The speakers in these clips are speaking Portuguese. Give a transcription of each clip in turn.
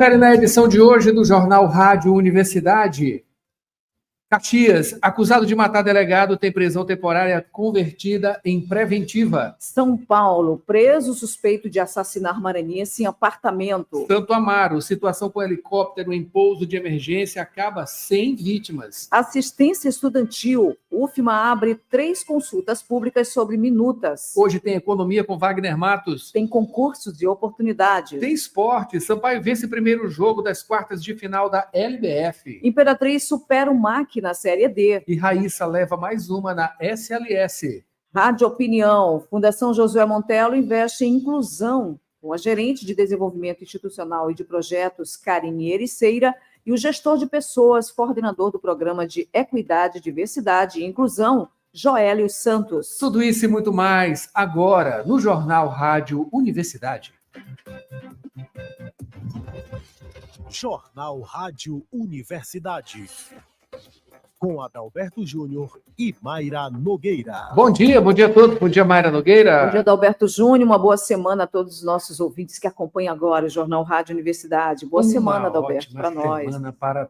Confere na edição de hoje do Jornal Rádio Universidade. Caxias, acusado de matar delegado, tem prisão temporária convertida em preventiva. São Paulo, preso suspeito de assassinar maranhense em apartamento. Santo Amaro, situação com helicóptero em pouso de emergência acaba sem vítimas. Assistência estudantil, UFMA abre 3 consultas públicas sobre minutas. Hoje tem economia com Wagner Matos. Tem concursos de oportunidades. Tem esporte, Sampaio vence primeiro jogo das quartas de final da LBF. Imperatriz supera o MAC na Série D. E Raíssa leva mais uma na SLS. Rádio Opinião, Fundação Josué Montello investe em inclusão, com a gerente de desenvolvimento institucional e de projetos, Karine Ericeira, e o gestor de pessoas, coordenador do programa de Equidade, Diversidade e Inclusão, Joélio Santos. Tudo isso e muito mais agora no Jornal Rádio Universidade. Jornal Rádio Universidade. Com Adalberto Júnior e Mayra Nogueira. Bom dia a todos. Bom dia, Mayra Nogueira. Bom dia, Adalberto Júnior. Uma boa semana a todos os nossos ouvintes que acompanham agora o Jornal Rádio Universidade. Boa semana, Adalberto, para nós. Boa semana para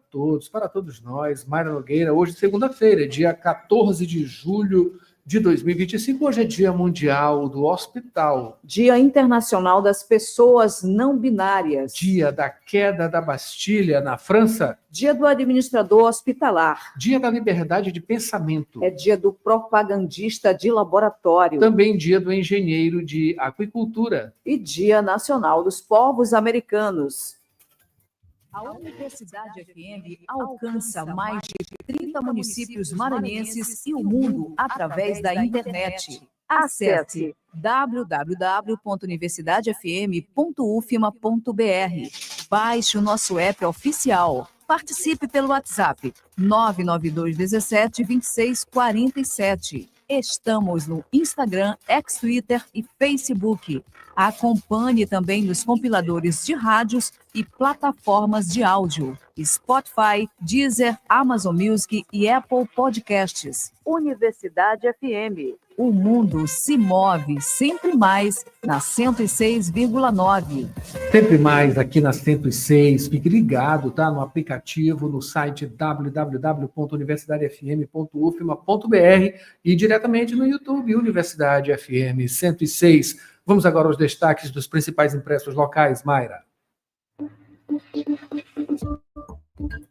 todos nós. Mayra Nogueira, hoje, segunda-feira, dia 14 de julho de 2025. Hoje é Dia Mundial do Hospital. Dia Internacional das Pessoas Não Binárias. Dia da Queda da Bastilha, na França. Dia do Administrador Hospitalar. Dia da Liberdade de Pensamento. É dia do Propagandista de Laboratório. Também dia do Engenheiro de Aquicultura. E Dia Nacional dos Povos Americanos. A Universidade FM alcança mais de 30 municípios maranhenses e o mundo através da internet. Acesse www.universidadefm.ufma.br. Baixe o nosso app oficial. Participe pelo WhatsApp 99217 2647. Estamos no Instagram, X-Twitter e Facebook. Acompanhe também nos compiladores de rádios e plataformas de áudio. Spotify, Deezer, Amazon Music e Apple Podcasts. Universidade FM. O mundo se move sempre mais na 106,9. Sempre mais aqui na 106. Fique ligado, tá? No aplicativo, no site www.universidadefm.ufma.br e diretamente no YouTube, Universidade FM 106. Vamos agora aos destaques dos principais impressos locais, Mayra.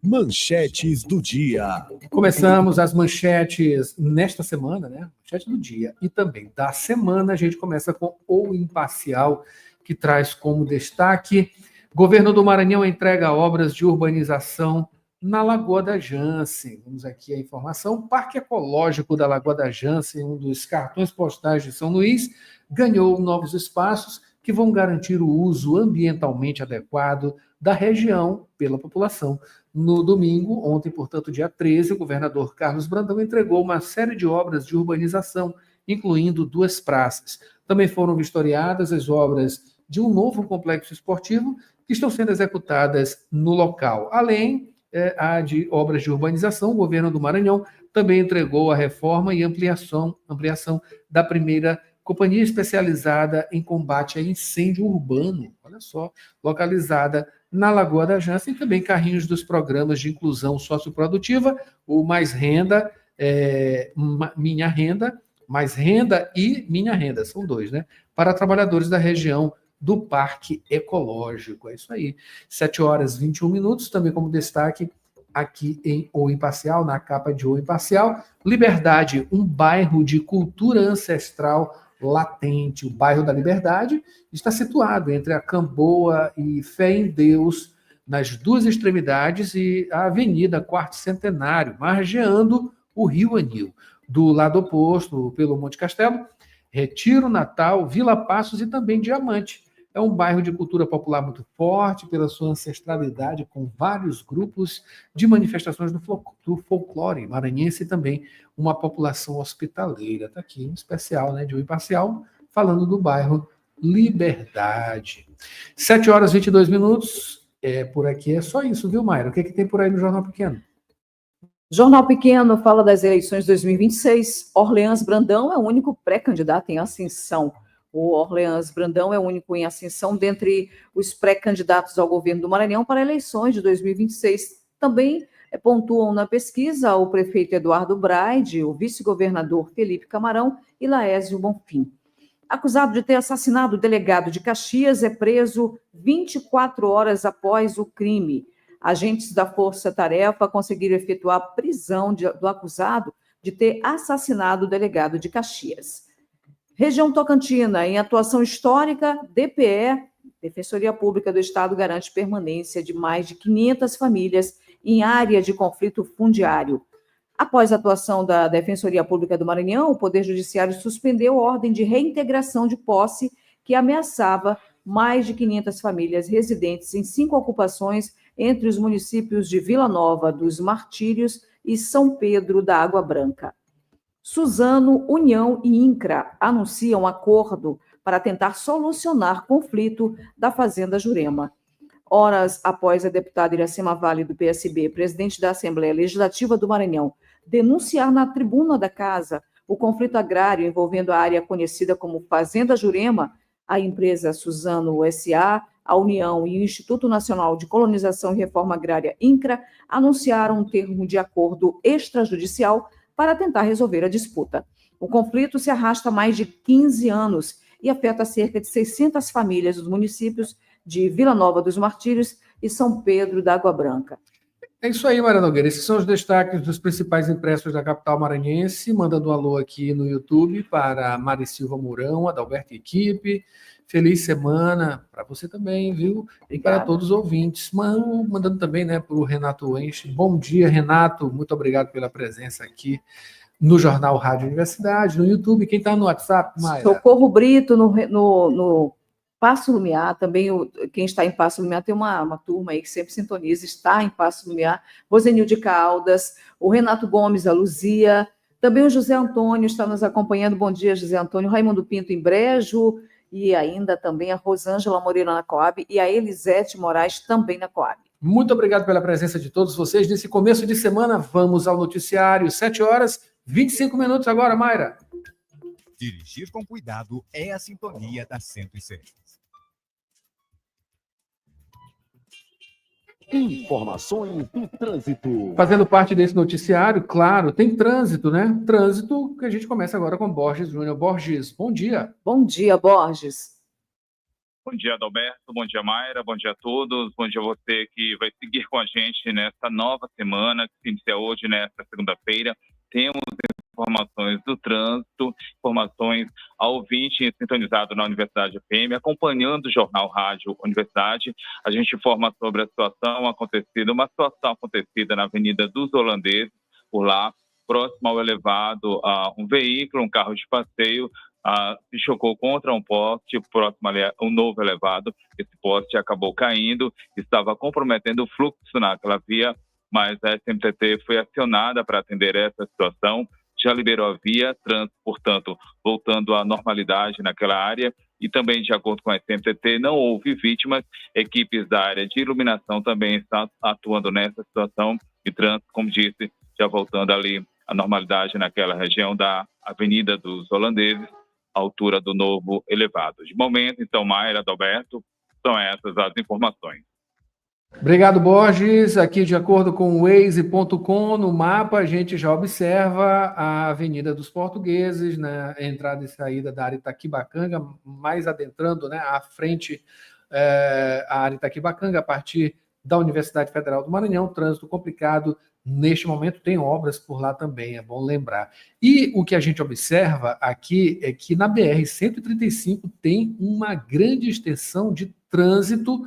Manchetes do dia. Começamos as manchetes nesta semana, né? Manchete do dia e também da semana. A gente começa com o Imparcial, que traz como destaque: Governo do Maranhão entrega obras de urbanização na Lagoa da Jansen. Vamos aqui a informação. Parque Ecológico da Lagoa da Jansen, um dos cartões postais de São Luís, ganhou novos espaços que vão garantir o uso ambientalmente adequado da região pela população. No domingo, ontem, portanto, dia 13, o governador Carlos Brandão entregou uma série de obras de urbanização, incluindo 2 praças. Também foram vistoriadas as obras de um novo complexo esportivo que estão sendo executadas no local. Além de obras de urbanização, o governo do Maranhão também entregou a reforma e ampliação da primeira companhia especializada em combate a incêndio urbano, olha só, localizada na Lagoa da Jansen, e também carrinhos dos programas de inclusão socioprodutiva, o Mais Renda, Minha Renda, Mais Renda e Minha Renda, são 2, né? Para trabalhadores da região do Parque Ecológico. É isso aí. 7h21, também como destaque aqui em O Imparcial, na capa de O Imparcial, Liberdade, um bairro de cultura ancestral latente. O bairro da Liberdade está situado entre a Camboa e Fé em Deus, nas 2 extremidades, e a Avenida Quarto Centenário, margeando o Rio Anil. Do lado oposto, pelo Monte Castelo, Retiro, Natal, Vila Passos e também Diamante. É um bairro de cultura popular muito forte pela sua ancestralidade, com vários grupos de manifestações do folclore maranhense e também uma população hospitaleira. Está aqui um especial, né, de O Imparcial, falando do bairro Liberdade. 7h22. Por aqui é só isso, viu, Mayra? O que tem por aí no Jornal Pequeno? Jornal Pequeno fala das eleições 2026. Orleans Brandão é o único pré-candidato em ascensão. O Orleans Brandão é o único em ascensão dentre os pré-candidatos ao governo do Maranhão para eleições de 2026. Também pontuam na pesquisa o prefeito Eduardo Braide, o vice-governador Felipe Camarão e Laésio Bonfim. Acusado de ter assassinado o delegado de Caxias, é preso 24 horas após o crime. Agentes da Força Tarefa conseguiram efetuar a prisão do acusado de ter assassinado o delegado de Caxias. Região Tocantina, em atuação histórica, DPE, Defensoria Pública do Estado, garante permanência de mais de 500 famílias em área de conflito fundiário. Após a atuação da Defensoria Pública do Maranhão, o Poder Judiciário suspendeu a ordem de reintegração de posse que ameaçava mais de 500 famílias residentes em 5 ocupações entre os municípios de Vila Nova dos Martírios e São Pedro da Água Branca. Suzano, União e INCRA anunciam acordo para tentar solucionar conflito da Fazenda Jurema. Horas após a deputada Iracema Vale, do PSB, presidente da Assembleia Legislativa do Maranhão, denunciar na tribuna da Casa o conflito agrário envolvendo a área conhecida como Fazenda Jurema, a empresa Suzano S.A., a União e o Instituto Nacional de Colonização e Reforma Agrária, INCRA, anunciaram um termo de acordo extrajudicial para tentar resolver a disputa. O conflito se arrasta há mais de 15 anos e afeta cerca de 600 famílias dos municípios de Vila Nova dos Martírios e São Pedro da Água Branca. É isso aí, Maria Nogueira. Esses são os destaques dos principais impressos da capital maranhense. Mandando um alô aqui no YouTube para Mari Silva Mourão, Adalberto e equipe. Feliz semana para você também, viu? E para todos os ouvintes. Mandando também, né, para o Renato Enche. Bom dia, Renato. Muito obrigado pela presença aqui no Jornal Rádio Universidade, no YouTube. Quem está no WhatsApp, Maia? Socorro Brito, no Passo Lumiar, também quem está em Passo Lumiar, tem uma turma aí que sempre sintoniza, está em Passo Lumiar, Rosenilde Caldas, o Renato Gomes, a Luzia, também o José Antônio está nos acompanhando. Bom dia, José Antônio. Raimundo Pinto em Brejo, e ainda também a Rosângela Moreira na Coab e a Elisete Moraes também na Coab. Muito obrigado pela presença de todos vocês nesse começo de semana. Vamos ao noticiário, 7h25 agora, Mayra. Dirigir com cuidado é a sintonia da 106. Informações do trânsito. Fazendo parte desse noticiário, claro, tem trânsito, né? Trânsito que a gente começa agora com Borges Júnior. Borges, bom dia. Bom dia, Borges. Bom dia, Adalberto. Bom dia, Mayra. Bom dia a todos. Bom dia a você que vai seguir com a gente nessa nova semana, que se inicia hoje, nesta segunda-feira. Temos informações do trânsito, informações ao ouvinte sintonizado na Universidade FM, acompanhando o Jornal Rádio Universidade. A gente informa sobre a uma situação acontecida na Avenida dos Holandeses, por lá, próximo ao elevado, um veículo, um carro de passeio, se chocou contra um poste próximo ali a um novo elevado. Esse poste acabou caindo, estava comprometendo o fluxo naquela via, mas a SMTT foi acionada para atender essa situação, já liberou a via, trânsito, portanto, voltando à normalidade naquela área, e também, de acordo com a SMTT, não houve vítimas. Equipes da área de iluminação também estão atuando nessa situação, e trânsito, como disse, já voltando ali à normalidade naquela região da Avenida dos Holandeses, à altura do novo elevado. De momento, então, Mayra, Adalberto, são essas as informações. Obrigado, Borges. Aqui, de acordo com o Waze.com, no mapa, a gente já observa a Avenida dos Portugueses, né, a entrada e saída da área Itaquibacanga, mais adentrando, né, à frente a área Itaquibacanga, a partir da Universidade Federal do Maranhão. Trânsito complicado neste momento, tem obras por lá também, é bom lembrar. E o que a gente observa aqui é que na BR-135 tem uma grande extensão de trânsito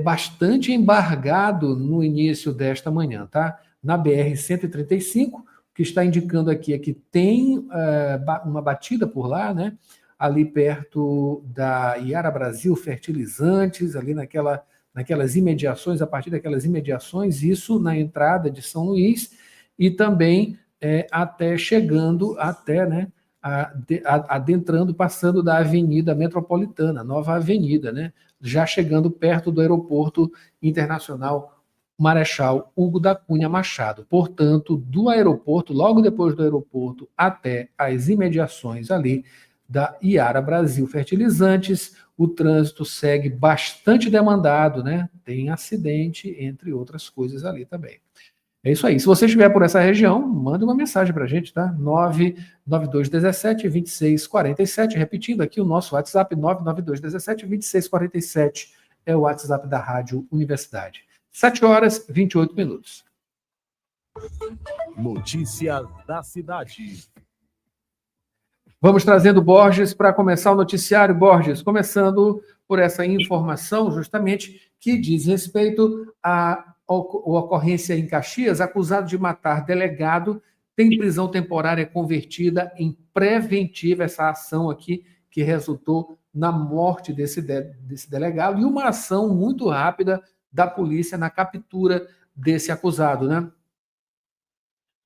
bastante embargado no início desta manhã, tá? Na BR-135, o que está indicando aqui é que tem uma batida por lá, né? Ali perto da Iara Brasil Fertilizantes, ali naquelas imediações, a partir daquelas imediações, isso na entrada de São Luís, e também até chegando até, né? Adentrando, passando da Avenida Metropolitana, nova avenida, né? Já chegando perto do Aeroporto Internacional Marechal Hugo da Cunha Machado. Portanto, do aeroporto, logo depois do aeroporto, até as imediações ali da Iara Brasil Fertilizantes. O trânsito segue bastante demandado, né? Tem acidente, entre outras coisas ali também. É isso aí. Se você estiver por essa região, manda uma mensagem para a gente, tá? 99217-2647. Repetindo aqui o nosso WhatsApp, 99217-2647. É o WhatsApp da Rádio Universidade. 7h28. Notícia da cidade. Vamos trazendo Borges para começar o noticiário. Borges, começando por essa informação justamente que diz respeito à ocorrência em Caxias. Acusado de matar delegado tem prisão temporária convertida em preventiva. Essa ação aqui que resultou na morte desse delegado e uma ação muito rápida da polícia na captura desse acusado, né?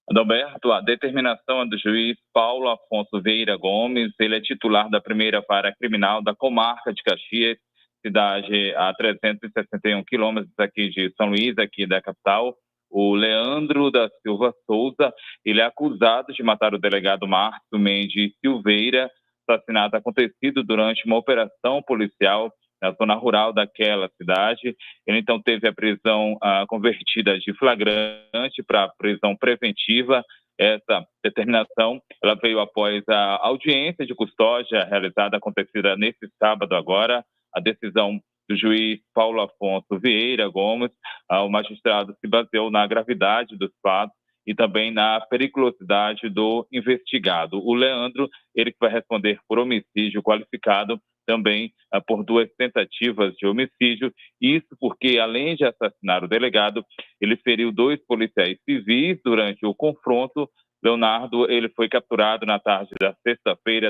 Adalberto, a determinação é do juiz Paulo Afonso Vieira Gomes. Ele é titular da primeira vara criminal da comarca de Caxias, cidade a 361 quilômetros aqui de São Luís, aqui da capital. O Leandro da Silva Souza, ele é acusado de matar o delegado Márcio Mendes Silveira. Assassinato acontecido durante uma operação policial na zona rural daquela cidade. Ele então teve a prisão convertida de flagrante para prisão preventiva. Essa determinação ela veio após a audiência de custódia acontecida nesse sábado agora. A decisão do juiz Paulo Afonso Vieira Gomes, o magistrado se baseou na gravidade dos fatos e também na periculosidade do investigado. O Leandro, ele que vai responder por homicídio qualificado, também por 2 tentativas de homicídio, isso porque, além de assassinar o delegado, ele feriu 2 policiais civis durante o confronto. Leonardo, ele foi capturado na tarde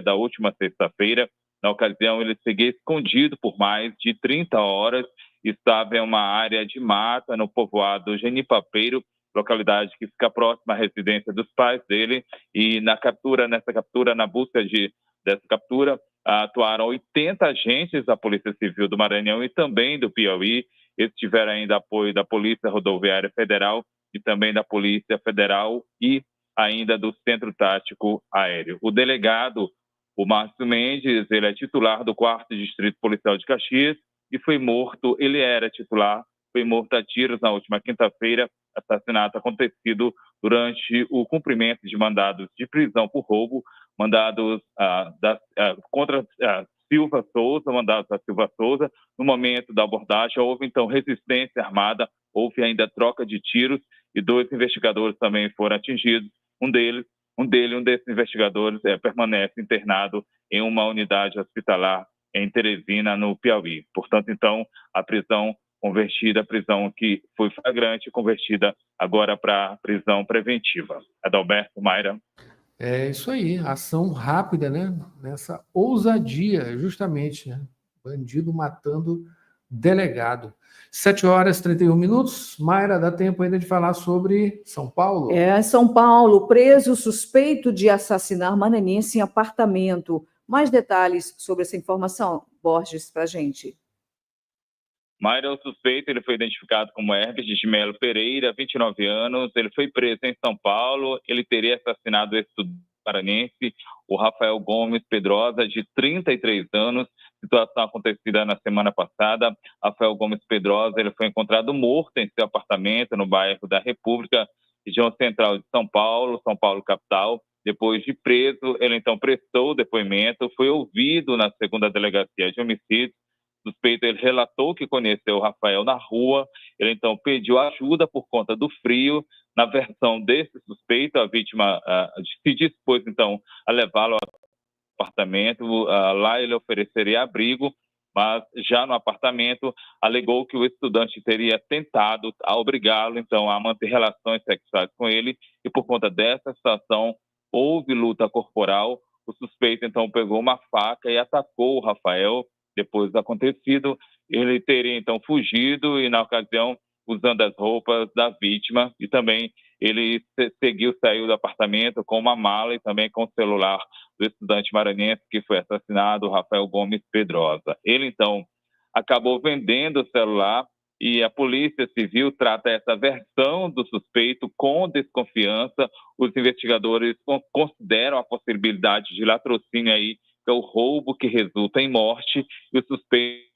da última sexta-feira. Na ocasião, ele seguia escondido por mais de 30 horas, estava em uma área de mata no povoado Genipapeiro, localidade que fica próxima à residência dos pais dele, e na busca dessa captura, atuaram 80 agentes da Polícia Civil do Maranhão e também do Piauí. Eles tiveram ainda apoio da Polícia Rodoviária Federal e também da Polícia Federal e ainda do Centro Tático Aéreo. O delegado, o Márcio Mendes, ele é titular do 4º Distrito Policial de Caxias e foi morto a tiros na última quinta-feira. Assassinato acontecido durante o cumprimento de mandados de prisão por roubo, mandados contra Silva Souza, mandados da Silva Souza. No momento da abordagem, houve então resistência armada, houve ainda troca de tiros e 2 investigadores também foram atingidos. Um desses investigadores permanece internado em uma unidade hospitalar em Teresina, no Piauí. Portanto, então, a prisão que foi flagrante, convertida agora para prisão preventiva. Adalberto, Mayra. É isso aí, ação rápida, né? Nessa ousadia, justamente, né? Bandido matando delegado. 7h31. Mayra, dá tempo ainda de falar sobre São Paulo? São Paulo, preso suspeito de assassinar maranhense em apartamento. Mais detalhes sobre essa informação, Borges, para a gente. Mayra, o suspeito, ele foi identificado como Herbes de Melo Pereira, 29 anos. Ele foi preso em São Paulo. Ele teria assassinado o estudante maranhense, o Rafael Gomes Pedrosa, de 33 anos. Situação acontecida na semana passada. Rafael Gomes Pedrosa, ele foi encontrado morto em seu apartamento no bairro da República, região central de São Paulo capital. Depois de preso, ele então prestou o depoimento, foi ouvido na 2ª Delegacia de Homicídios. O suspeito, ele relatou que conheceu o Rafael na rua. Ele então pediu ajuda por conta do frio. Na versão desse suspeito, a vítima se dispôs então a levá-lo ao apartamento. Lá ele ofereceria abrigo, mas já no apartamento alegou que o estudante teria tentado obrigá-lo então a manter relações sexuais com ele, e por conta dessa situação houve luta corporal. O suspeito então pegou uma faca e atacou o Rafael. Depois do acontecido, ele teria então fugido e, na ocasião, usando as roupas da vítima, e também ele saiu do apartamento com uma mala e também com o celular do estudante maranhense que foi assassinado, Rafael Gomes Pedrosa. Ele então acabou vendendo o celular e a Polícia Civil trata essa versão do suspeito com desconfiança. Os investigadores consideram a possibilidade de latrocínio aí é o roubo que resulta em morte, e o suspeito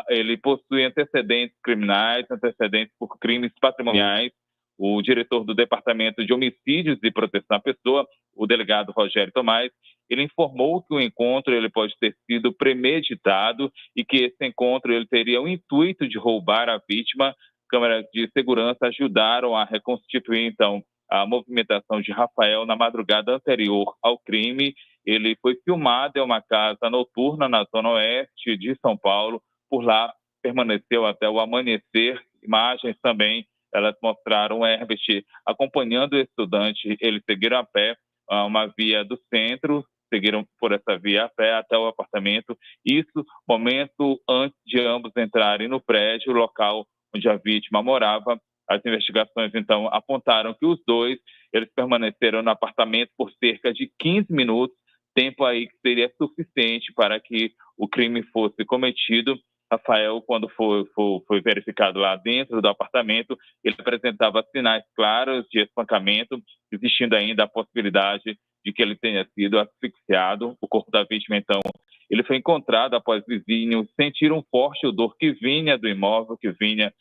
ele possui antecedentes criminais, antecedentes por crimes patrimoniais. O diretor do Departamento de Homicídios e Proteção à Pessoa, o delegado Rogério Tomás, ele informou que o encontro ele pode ter sido premeditado e que esse encontro ele teria o intuito de roubar a vítima. Câmeras de segurança ajudaram a reconstituir, então, a movimentação de Rafael na madrugada anterior ao crime. Ele foi filmado em uma casa noturna na zona oeste de São Paulo. Por lá, permaneceu até o amanhecer. Imagens também, elas mostraram o Herbert acompanhando o estudante. Eles seguiram a pé uma via do centro, seguiram por essa via a pé até o apartamento. Isso, momento antes de ambos entrarem no prédio, local onde a vítima morava. As investigações, então, apontaram que os dois eles permaneceram no apartamento por cerca de 15 minutos, tempo aí que seria suficiente para que o crime fosse cometido. Rafael, quando foi verificado lá dentro do apartamento, ele apresentava sinais claros de espancamento, existindo ainda a possibilidade de que ele tenha sido asfixiado. O corpo da vítima, então, ele foi encontrado após vizinhos sentir um forte odor que vinha do imóvel, que vinha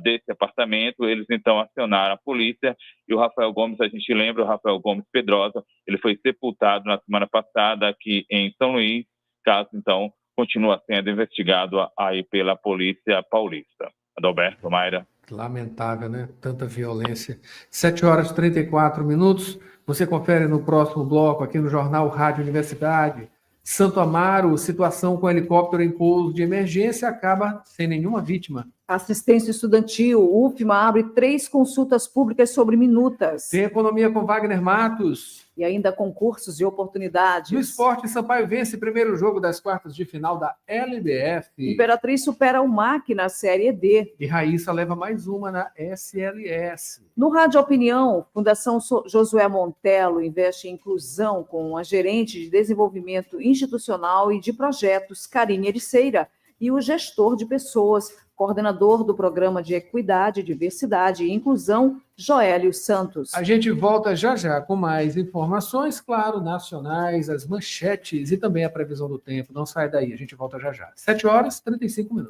desse apartamento. Eles, então, acionaram a polícia e o Rafael Gomes, a gente lembra, o Rafael Gomes Pedrosa, ele foi sepultado na semana passada aqui em São Luís. Caso, então, continua sendo investigado aí pela Polícia Paulista. Adalberto, Mayra. Lamentável, né? Tanta violência. 7h34. Você confere no próximo bloco, aqui no Jornal Rádio Universidade. Santo Amaro, situação com helicóptero em pouso de emergência acaba sem nenhuma vítima. Assistência estudantil, UFMA abre 3 consultas públicas sobre minutas. Tem economia com Wagner Matos. E ainda concursos e oportunidades. No esporte, Sampaio vence primeiro jogo das quartas de final da LBF. Imperatriz supera o MAC na Série D. E Raíssa leva mais uma na SLS. No Rádio Opinião, Fundação Josué Montello investe em inclusão com a gerente de desenvolvimento institucional e de projetos, Karine Ericeira, e o gestor de pessoas, coordenador do Programa de Equidade, Diversidade e Inclusão, Joélio Santos. A gente volta já já com mais informações, claro, nacionais, as manchetes e também a previsão do tempo. Não sai daí, a gente volta já já. 7h35.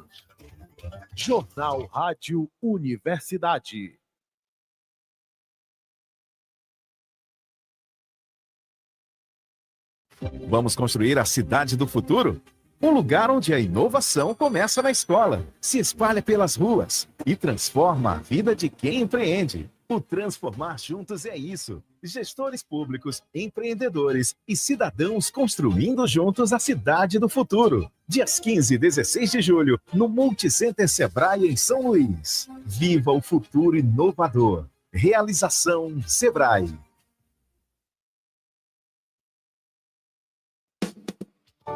Jornal Rádio Universidade. Vamos construir a cidade do futuro? Um lugar onde a inovação começa na escola, se espalha pelas ruas e transforma a vida de quem empreende. O Transformar Juntos é isso. Gestores públicos, empreendedores e cidadãos construindo juntos a cidade do futuro. Dias 15 e 16 de julho, no Multicenter Sebrae em São Luís. Viva o futuro inovador. Realização Sebrae.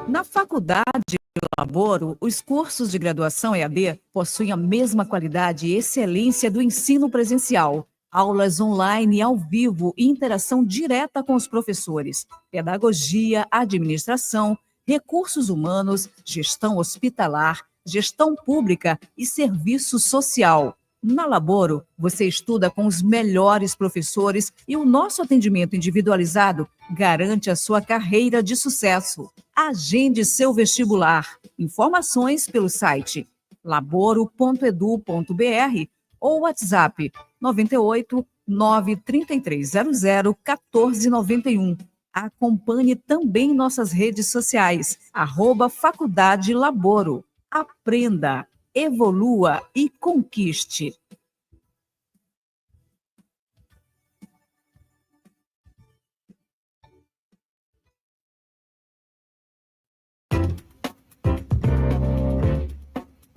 Na Faculdade Laboro, os cursos de graduação EAD possuem a mesma qualidade e excelência do ensino presencial. Aulas online ao vivo e interação direta com os professores. Pedagogia, administração, recursos humanos, gestão hospitalar, gestão pública e serviço social. Na Laboro, você estuda com os melhores professores e o nosso atendimento individualizado garante a sua carreira de sucesso. Agende seu vestibular. Informações pelo site laboro.edu.br ou WhatsApp 98 93300 1491. Acompanhe também nossas redes sociais, @Faculdade Laboro. Aprenda, evolua e conquiste.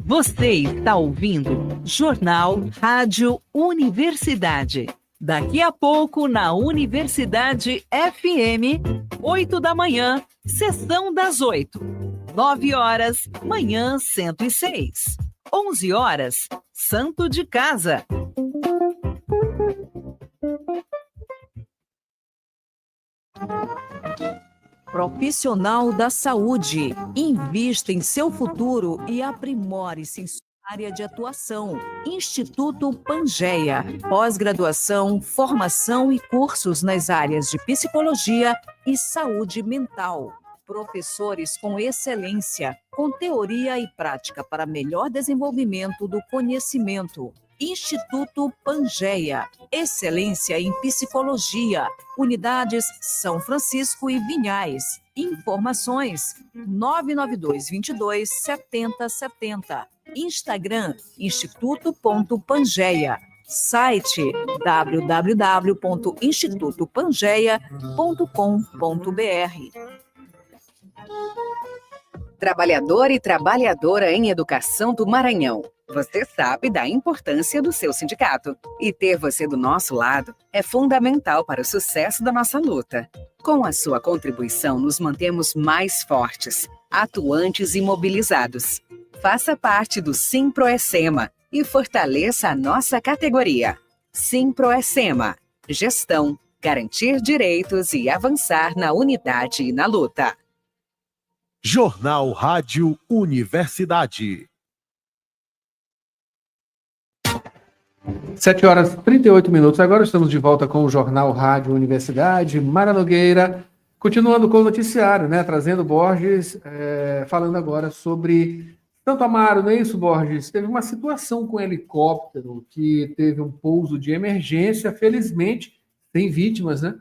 Você está ouvindo Jornal Rádio Universidade. Daqui a pouco, na Universidade FM, 8 da manhã, sessão das 8. 9 horas, manhã 106. 11 horas, Santo de Casa. Profissional da saúde. Invista em seu futuro e aprimore-se em sua área de atuação. Instituto Pangeia. Pós-graduação, formação e cursos nas áreas de psicologia e saúde mental. Professores com excelência, com teoria e prática para melhor desenvolvimento do conhecimento. Instituto Pangeia, excelência em psicologia, unidades São Francisco e Vinhais. Informações 992227070. Instagram instituto.pangeia. Site www.institutopangeia.com.br. Trabalhador e trabalhadora em educação do Maranhão, você sabe da importância do seu sindicato. E ter você do nosso lado é fundamental para o sucesso da nossa luta. Com a sua contribuição, nos mantemos mais fortes, atuantes e mobilizados. Faça parte do Simproecema e fortaleça a nossa categoria. Simproecema. Gestão, garantir direitos e avançar na unidade e na luta. Jornal Rádio Universidade. 7h38. Agora estamos de volta com o Jornal Rádio Universidade. Mara Nogueira, continuando com o noticiário, né? Trazendo Borges, falando agora sobre Santo Amaro, não é isso, Borges? Teve uma situação com um helicóptero que teve um pouso de emergência, felizmente, sem vítimas, né?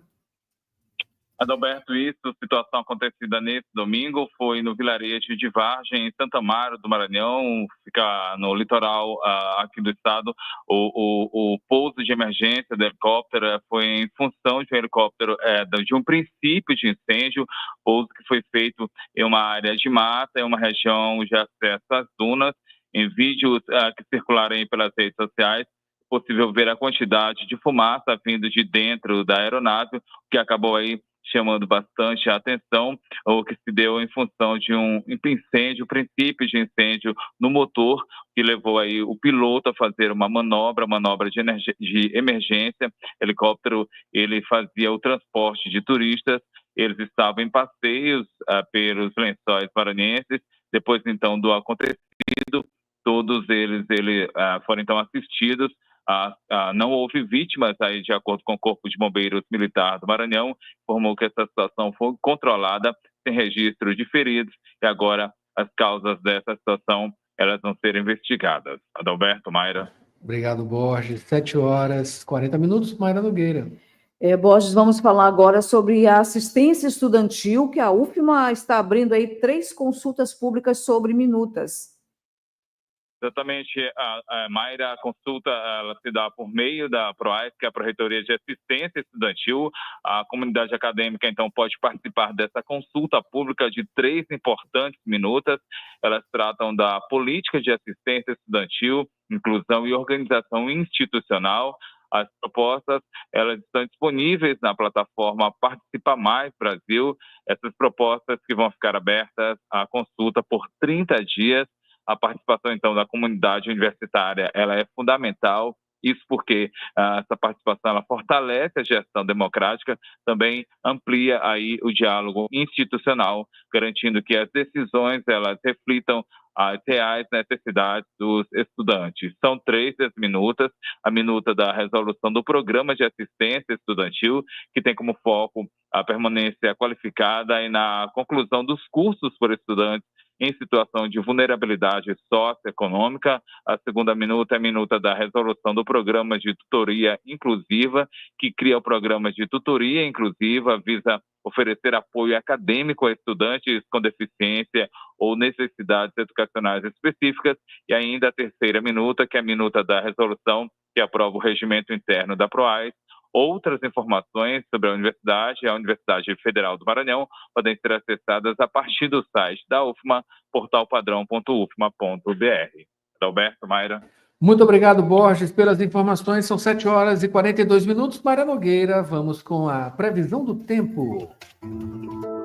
Adalberto, isso, situação acontecida nesse domingo, foi no vilarejo de Vargem, em Santo Amaro do Maranhão, fica no litoral aqui do estado. O pouso de emergência do helicóptero foi em função de um helicóptero, de um princípio de incêndio, pouso que foi feito em uma área de mata, em uma região de acesso às dunas. Em vídeos que circularam aí pelas redes sociais, é possível ver a quantidade de fumaça vindo de dentro da aeronave, que acabou aí chamando bastante a atenção, o que se deu em função de um incêndio, princípio de incêndio no motor, que levou aí o piloto a fazer uma manobra de emergência. O helicóptero, ele fazia o transporte de turistas, eles estavam em passeios pelos Lençóis Maranhenses. Depois, então, do acontecido, todos eles foram, então, assistidos. Não houve vítimas, aí, de acordo com o Corpo de Bombeiros Militar do Maranhão, informou que essa situação foi controlada, sem registro de feridos, e agora as causas dessa situação elas vão ser investigadas. Adalberto, Mayra. Obrigado, Borges. 7h40. Mayra Nogueira. Borges, vamos falar agora sobre a assistência estudantil, que a UFMA está abrindo aí 3 consultas públicas sobre minutas. Exatamente, Mayra, a consulta ela se dá por meio da PROAS, que é a Pró-Reitoria de Assistência Estudantil. A comunidade acadêmica, então, pode participar dessa consulta pública de 3 importantes minutas. Elas tratam da política de assistência estudantil, inclusão e organização institucional. As propostas elas estão disponíveis na plataforma Participa Mais Brasil. Essas propostas que vão ficar abertas à consulta por 30 dias. A participação, então, da comunidade universitária ela é fundamental. Isso porque essa participação ela fortalece a gestão democrática, também amplia aí o diálogo institucional, garantindo que as decisões elas reflitam as reais necessidades dos estudantes. São 3 as minutas: a minuta da resolução do Programa de Assistência Estudantil, que tem como foco a permanência qualificada e na conclusão dos cursos por estudantes em situação de vulnerabilidade socioeconômica. A segunda minuta é a minuta da resolução do Programa de Tutoria Inclusiva, que cria o Programa de Tutoria Inclusiva, visa oferecer apoio acadêmico a estudantes com deficiência ou necessidades educacionais específicas. E ainda a terceira minuta, que é a minuta da resolução que aprova o regimento interno da PROAS. Outras informações sobre a Universidade Federal do Maranhão, podem ser acessadas a partir do site da UFMA, portalpadrão.ufma.br. Adalberto, Mayra. Muito obrigado, Borges, pelas informações. São 7h42. Mayra Nogueira, vamos com a previsão do tempo.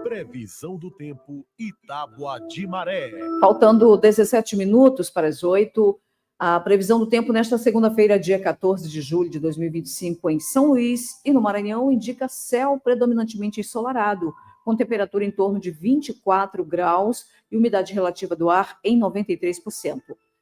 Previsão do tempo Itágua de Maré. Faltando 17 minutos para as 8. A previsão do tempo nesta segunda-feira, dia 14 de julho de 2025, em São Luís e no Maranhão, indica céu predominantemente ensolarado, com temperatura em torno de 24 graus e umidade relativa do ar em 93%.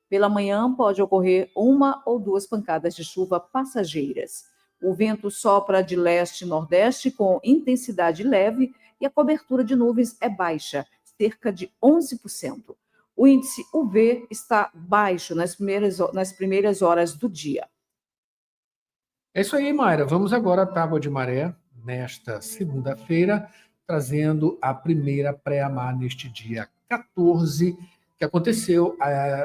Pela manhã, pode ocorrer 1 ou 2 pancadas de chuva passageiras. O vento sopra de leste-nordeste com intensidade leve e a cobertura de nuvens é baixa, cerca de 11%. O índice UV está baixo nas primeiras horas do dia. É isso aí, Mayra. Vamos agora à tábua de maré, nesta segunda-feira, trazendo a primeira pré-amar neste dia 14, que aconteceu,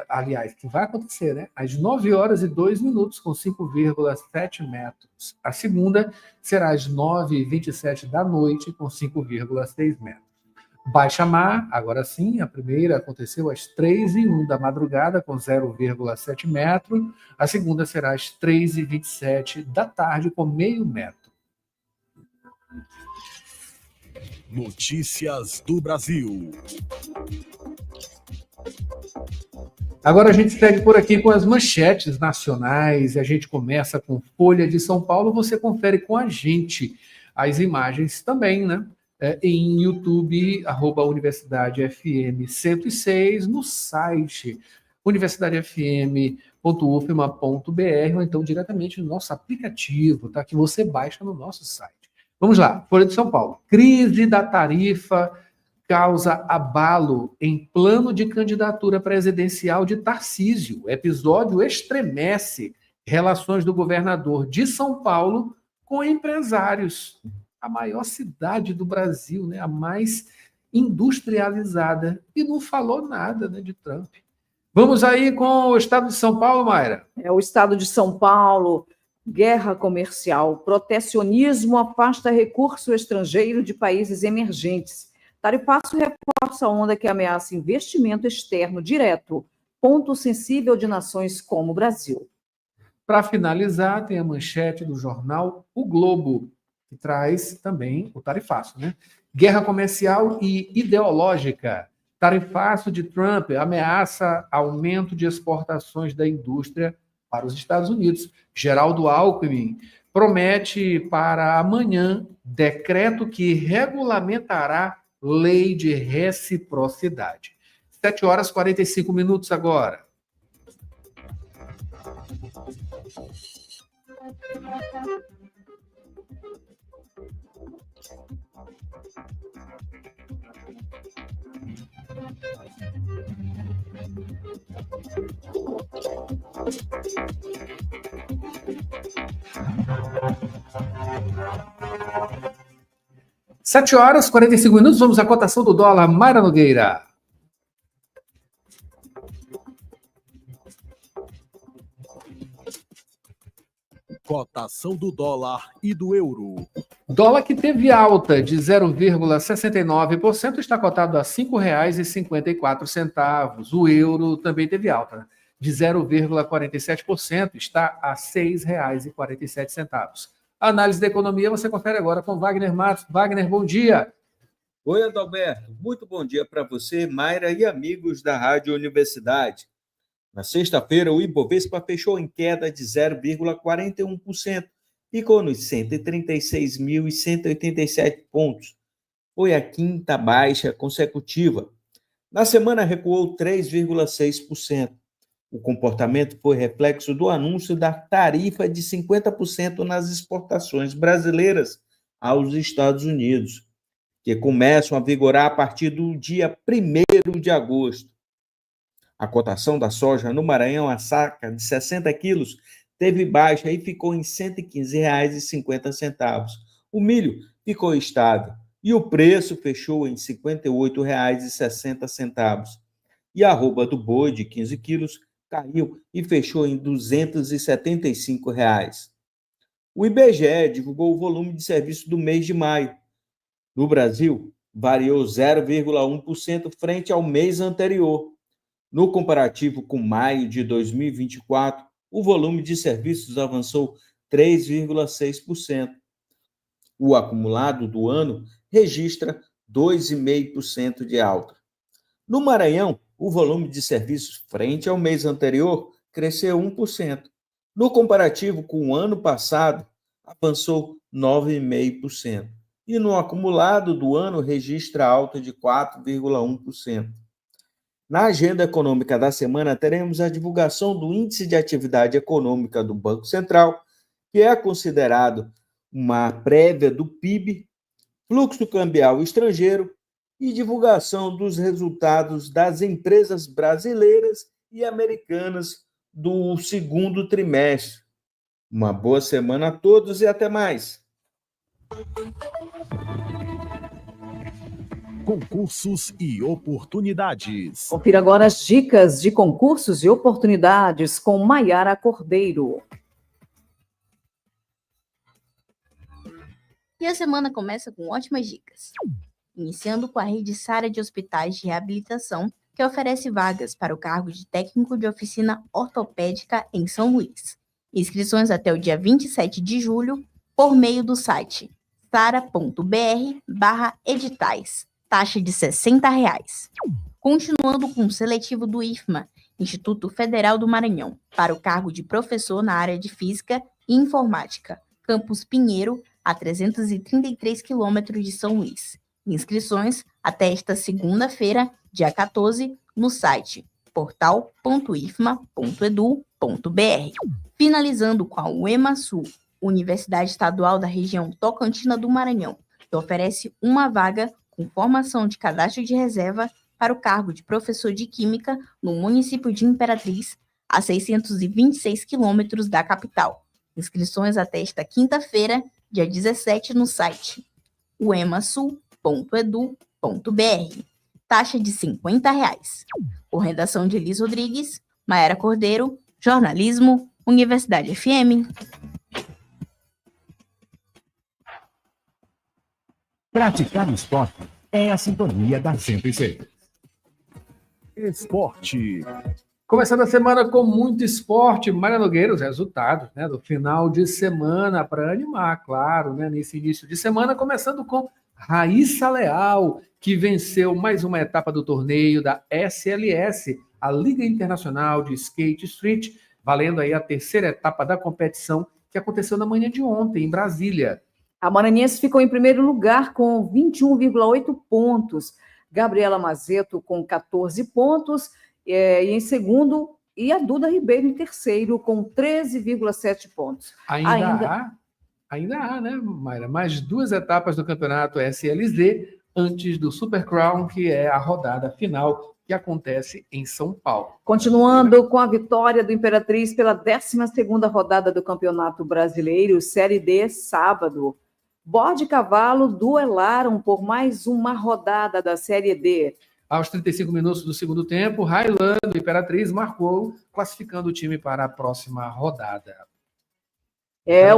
aliás, que vai acontecer, né? Às 9 horas e 2 minutos, com 5,7 metros. A segunda será às 9h27 da noite, com 5,6 metros. Baixa mar, agora sim, a primeira aconteceu às 3h01 da madrugada, com 0,7 metro. A segunda será às 3h27 da tarde, com meio metro. Notícias do Brasil. Agora a gente segue por aqui com as manchetes nacionais e a gente começa com Folha de São Paulo. Você confere com a gente as imagens também, né? Em YouTube, @Universidade FM 106, no site universidadefm.ufma.br ou então diretamente no nosso aplicativo, tá? Que você baixa no nosso site. Vamos lá, Folha de São Paulo. Crise da tarifa causa abalo em plano de candidatura presidencial de Tarcísio. O episódio estremece relações do governador de São Paulo com empresários. A maior cidade do Brasil, né? A mais industrializada. E não falou nada, né, de Trump. Vamos aí com o estado de São Paulo, Mayra. O estado de São Paulo, guerra comercial, protecionismo afasta recurso estrangeiro de países emergentes. Tarifaço reforça a onda que ameaça investimento externo direto, ponto sensível de nações como o Brasil. Para finalizar, tem a manchete do jornal O Globo, que traz também o tarifaço, né? Guerra comercial e ideológica. Tarifaço de Trump ameaça aumento de exportações da indústria para os Estados Unidos. Geraldo Alckmin promete para amanhã decreto que regulamentará lei de reciprocidade. 7h45 agora. Sete horas, 45 minutos, vamos à cotação do dólar. Mayra Nogueira. Cotação do dólar e do euro. Dólar que teve alta de 0,69%, está cotado a R$ 5,54. O euro também teve alta de 0,47%, está a R$ 6,47. A análise da economia você confere agora com Wagner Matos. Wagner, bom dia. Oi, Adalberto. Muito bom dia para você, Mayra e amigos da Rádio Universidade. Na sexta-feira, o Ibovespa fechou em queda de 0,41%, ficou nos 136.187 pontos. Foi a quinta baixa consecutiva. Na semana, recuou 3,6%. O comportamento foi reflexo do anúncio da tarifa de 50% nas exportações brasileiras aos Estados Unidos, que começam a vigorar a partir do dia 1º de agosto. A cotação da soja no Maranhão, a saca de 60 quilos, teve baixa e ficou em R$ 115,50. O milho ficou estável e o preço fechou em R$ 58,60. E a arroba do boi de 15 quilos caiu e fechou em R$ 275. O IBGE divulgou o volume de serviço do mês de maio. No Brasil, variou 0,1% frente ao mês anterior. No comparativo com maio de 2024, o volume de serviços avançou 3,6%. O acumulado do ano registra 2,5% de alta. No Maranhão, o volume de serviços frente ao mês anterior cresceu 1%. No comparativo com o ano passado, avançou 9,5%. E no acumulado do ano registra alta de 4,1%. Na agenda econômica da semana, teremos a divulgação do Índice de Atividade Econômica do Banco Central que é considerado uma prévia do PIB, fluxo cambial estrangeiro e divulgação dos resultados das empresas brasileiras e americanas do segundo trimestre. Uma boa semana a todos e até mais. Concursos e oportunidades. Confira agora as dicas de concursos e oportunidades com Maiara Cordeiro. E a semana começa com ótimas dicas. Iniciando com a rede Sara de Hospitais de Reabilitação, que oferece vagas para o cargo de técnico de oficina ortopédica em São Luís. Inscrições até o dia 27 de julho por meio do site sara.br/editais. Taxa de R$ 60. Continuando com o seletivo do IFMA, Instituto Federal do Maranhão, para o cargo de professor na área de Física e Informática, Campus Pinheiro, a 333 quilômetros de São Luís. Inscrições até esta segunda-feira, dia 14, no site portal.ifma.edu.br. Finalizando com a UEMA-Sul, Universidade Estadual da Região Tocantina do Maranhão, que oferece uma vaga com formação de cadastro de reserva para o cargo de professor de Química no município de Imperatriz, a 626 quilômetros da capital. Inscrições até esta quinta-feira, dia 17, no site uemasul.edu.br. Taxa de R$ 50. Por redação de Elis Rodrigues, Maiara Cordeiro, Jornalismo, Universidade FM. Praticar esporte é a sintonia da 106. Esporte. Começando a semana com muito esporte, Mayra Nogueira, os resultados, né, do final de semana para animar, claro, né, nesse início de semana, começando com Raíssa Leal, que venceu mais uma etapa do torneio da SLS, a Liga Internacional de Skate Street, valendo aí a terceira etapa da competição que aconteceu na manhã de ontem, em Brasília. A maranhense ficou em primeiro lugar com 21,8 pontos. Gabriela Mazeto com 14 pontos e em segundo, e a Duda Ribeiro em terceiro com 13,7 pontos. Ainda há, né, Mayra? Mais duas etapas do campeonato SLZ antes do Super Crown, que é a rodada final que acontece em São Paulo. Continuando com a vitória do Imperatriz pela 12ª rodada do Campeonato Brasileiro, Série D, sábado. Bode e Cavalo duelaram por mais uma rodada da Série D. Aos 35 minutos do segundo tempo, Railan do Imperatriz marcou, classificando o time para a próxima rodada.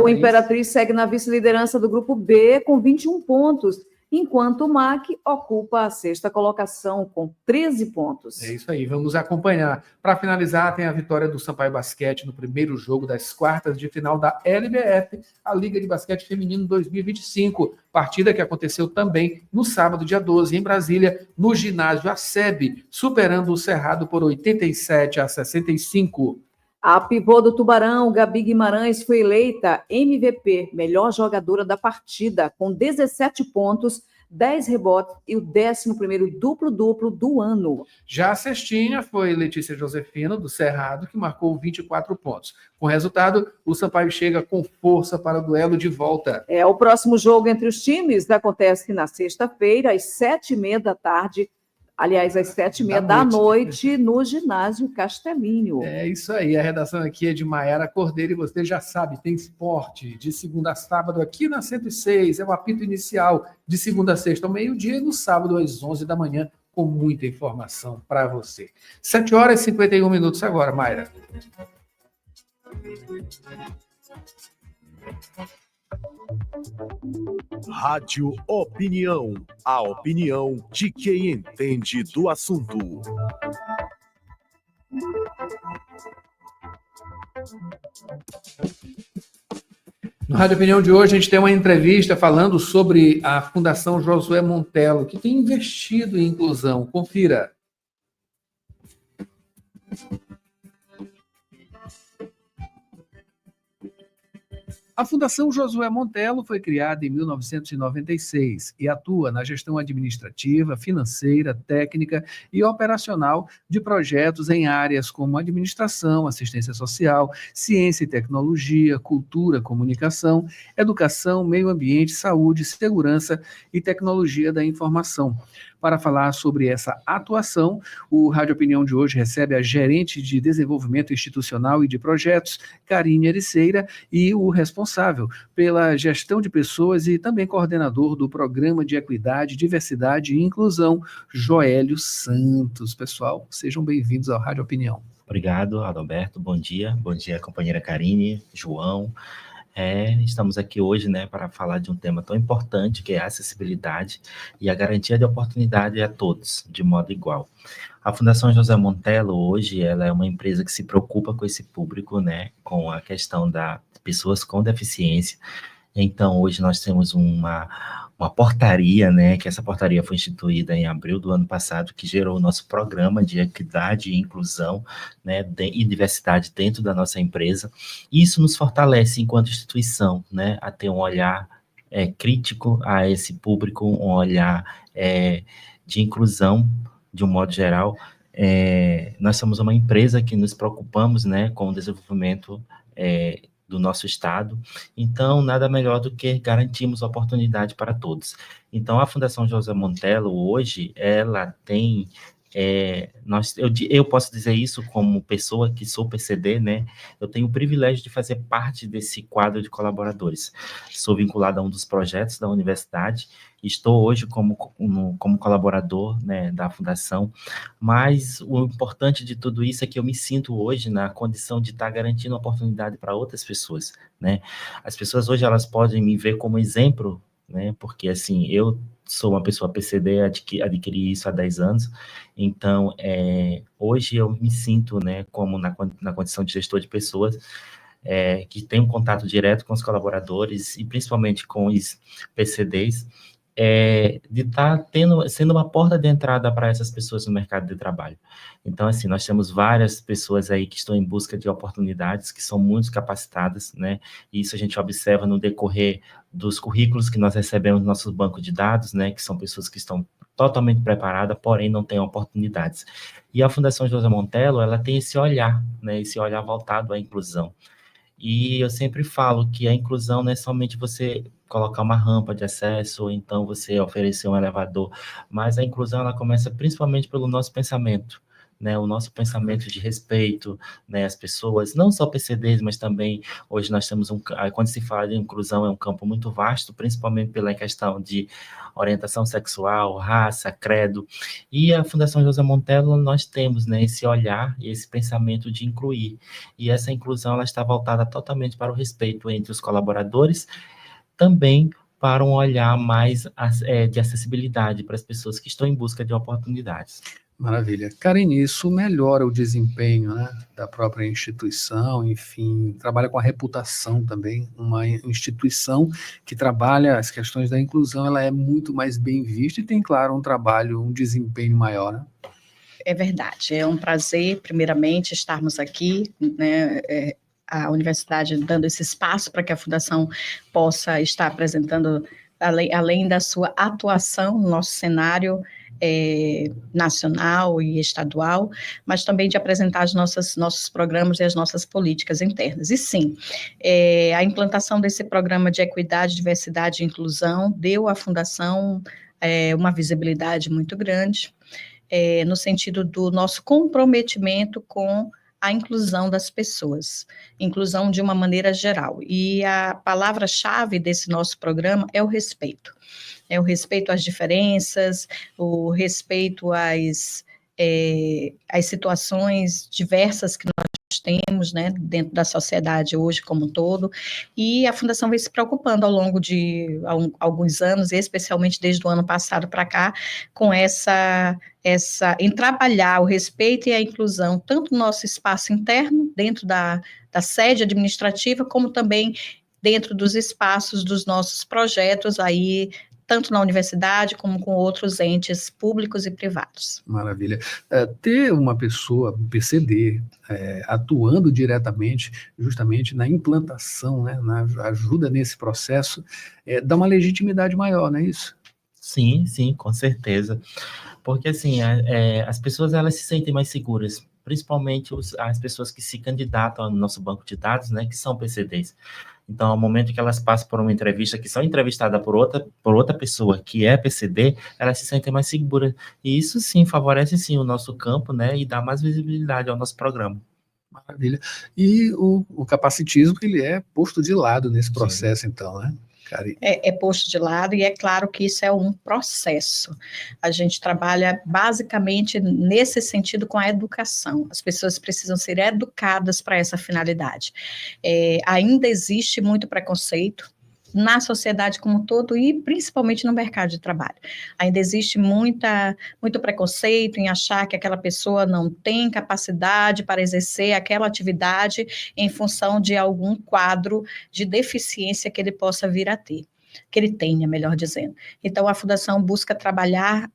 O Imperatriz segue na vice-liderança do Grupo B com 21 pontos, enquanto o MAC ocupa a 6ª colocação com 13 pontos. É isso aí, vamos acompanhar. Para finalizar, tem a vitória do Sampaio Basquete no primeiro jogo das quartas de final da LBF, a Liga de Basquete Feminino 2025, partida que aconteceu também no sábado, dia 12, em Brasília, no ginásio ACEB, superando o Cerrado por 87-65. A pivô do Tubarão, Gabi Guimarães, foi eleita MVP, melhor jogadora da partida, com 17 pontos, 10 rebotes e o 11º duplo-duplo do ano. Já a cestinha foi Letícia Josefino, do Cerrado, que marcou 24 pontos. Com o resultado, o Sampaio chega com força para o duelo de volta. O próximo jogo entre os times acontece na sexta-feira, às 7h30 da tarde, aliás, às 7h30 da noite, no ginásio Castelinho. É isso aí, a redação aqui é de Maiara Cordeiro e você já sabe, tem esporte de segunda a sábado aqui na 106, é o apito inicial de segunda a sexta ao meio-dia e no sábado às 11 da manhã, com muita informação para você. 7h51 agora, Mayra. Rádio Opinião, a opinião de quem entende do assunto. No Rádio Opinião de hoje, a gente tem uma entrevista falando sobre a Fundação Josué Montello, que tem investido em inclusão. Confira. A Fundação Josué Montello foi criada em 1996 e atua na gestão administrativa, financeira, técnica e operacional de projetos em áreas como administração, assistência social, ciência e tecnologia, cultura, comunicação, educação, meio ambiente, saúde, segurança e tecnologia da informação. Para falar sobre essa atuação, o Rádio Opinião de hoje recebe a gerente de desenvolvimento institucional e de projetos, Karine Ericeira, e o responsável pela gestão de pessoas e também coordenador do Programa de Equidade, Diversidade e Inclusão, Joélio Santos. Pessoal, sejam bem-vindos ao Rádio Opinião. Obrigado, Adalberto. Bom dia, companheira Karine, João. Estamos aqui hoje, para falar de um tema tão importante, que é a acessibilidade e a garantia de oportunidade a todos, de modo igual. A Fundação Josué Montello, hoje, ela é uma empresa que se preocupa com esse público, com a questão das pessoas com deficiência. Então, hoje nós temos uma portaria, que essa portaria foi instituída em abril do ano passado, que gerou o nosso programa de equidade e inclusão, e diversidade dentro da nossa empresa. Isso nos fortalece enquanto instituição, a ter um olhar crítico a esse público, um olhar de inclusão, de um modo geral. Nós somos uma empresa que nos preocupamos, com o desenvolvimento do nosso estado, então nada melhor do que garantirmos oportunidade para todos. Então a Fundação Josué Montello hoje, ela tem, eu posso dizer isso como pessoa que sou PCD, eu tenho o privilégio de fazer parte desse quadro de colaboradores. Sou vinculado a um dos projetos da universidade, estou hoje como colaborador, da Fundação, mas o importante de tudo isso é que eu me sinto hoje na condição de estar garantindo oportunidade para outras pessoas, As pessoas hoje, elas podem me ver como exemplo, porque, assim, eu sou uma pessoa PCD, adquiri isso há 10 anos, então, hoje eu me sinto, como na condição de gestor de pessoas, que tem um contato direto com os colaboradores e principalmente com os PCDs, de estar sendo uma porta de entrada para essas pessoas no mercado de trabalho. Então, assim, nós temos várias pessoas aí que estão em busca de oportunidades, que são muito capacitadas, e isso a gente observa no decorrer dos currículos que nós recebemos no nosso banco de dados, que são pessoas que estão totalmente preparadas, porém não têm oportunidades. E a Fundação Josué Montello, ela tem esse olhar voltado à inclusão. E eu sempre falo que a inclusão não é somente você colocar uma rampa de acesso, ou então você oferecer um elevador, mas a inclusão, ela começa principalmente pelo nosso pensamento, o nosso pensamento de respeito, as pessoas, não só PCDs, mas também, hoje nós temos quando se fala de inclusão, é um campo muito vasto, principalmente pela questão de orientação sexual, raça, credo, e a Fundação Josué Montello, nós temos, esse olhar e esse pensamento de incluir, e essa inclusão, ela está voltada totalmente para o respeito entre os colaboradores, também para um olhar mais de acessibilidade para as pessoas que estão em busca de oportunidades. Maravilha. Karine, isso melhora o desempenho, da própria instituição, enfim, trabalha com a reputação também. Uma instituição que trabalha as questões da inclusão, ela é muito mais bem vista e tem, claro, um desempenho maior, É verdade, é um prazer, primeiramente, estarmos aqui, a universidade dando esse espaço para que a Fundação possa estar apresentando, além da sua atuação no nosso cenário nacional e estadual, mas também de apresentar os nossos programas e as nossas políticas internas. E sim, a implantação desse programa de equidade, diversidade e inclusão deu à Fundação uma visibilidade muito grande, no sentido do nosso comprometimento com a inclusão das pessoas, inclusão de uma maneira geral. E a palavra-chave desse nosso programa é o respeito. É o respeito às diferenças, o respeito às situações diversas que nós temos, dentro da sociedade hoje como um todo, e a Fundação vem se preocupando ao longo de alguns anos, e especialmente desde o ano passado para cá, com em trabalhar o respeito e a inclusão, tanto no nosso espaço interno, dentro da sede administrativa, como também dentro dos espaços dos nossos projetos aí tanto na universidade como com outros entes públicos e privados. Maravilha. Ter uma pessoa, um PCD, atuando diretamente, justamente na implantação, né, na ajuda nesse processo, dá uma legitimidade maior, não é isso? Sim, sim, com certeza. Porque, assim, as pessoas, elas se sentem mais seguras, principalmente as pessoas que se candidatam ao nosso banco de dados, né, que são PCDs. Então, ao momento que elas passam por uma entrevista, que são entrevistadas por outra pessoa que é PCD, elas se sentem mais seguras. E isso, sim, favorece, sim, o nosso campo, né, e dá mais visibilidade ao nosso programa. Maravilha. E o capacitismo, ele é posto de lado nesse processo, então, né? É posto de lado, e é claro que isso é um processo. A gente trabalha basicamente nesse sentido com a educação. As pessoas precisam ser educadas para essa finalidade. Ainda existe muito preconceito na sociedade como um todo e principalmente no mercado de trabalho. Ainda existe muito preconceito em achar que aquela pessoa não tem capacidade para exercer aquela atividade em função de algum quadro de deficiência que ele possa vir a ter, que ele tenha, melhor dizendo. Então, a Fundação busca trabalhar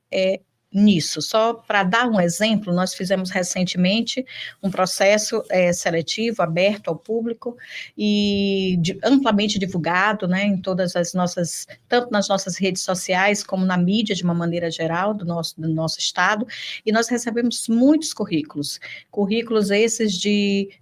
nisso. Só para dar um exemplo, nós fizemos recentemente um processo seletivo, aberto ao público e amplamente divulgado, né, em todas as nossas, tanto nas nossas redes sociais como na mídia de uma maneira geral do nosso estado, e nós recebemos muitos currículos esses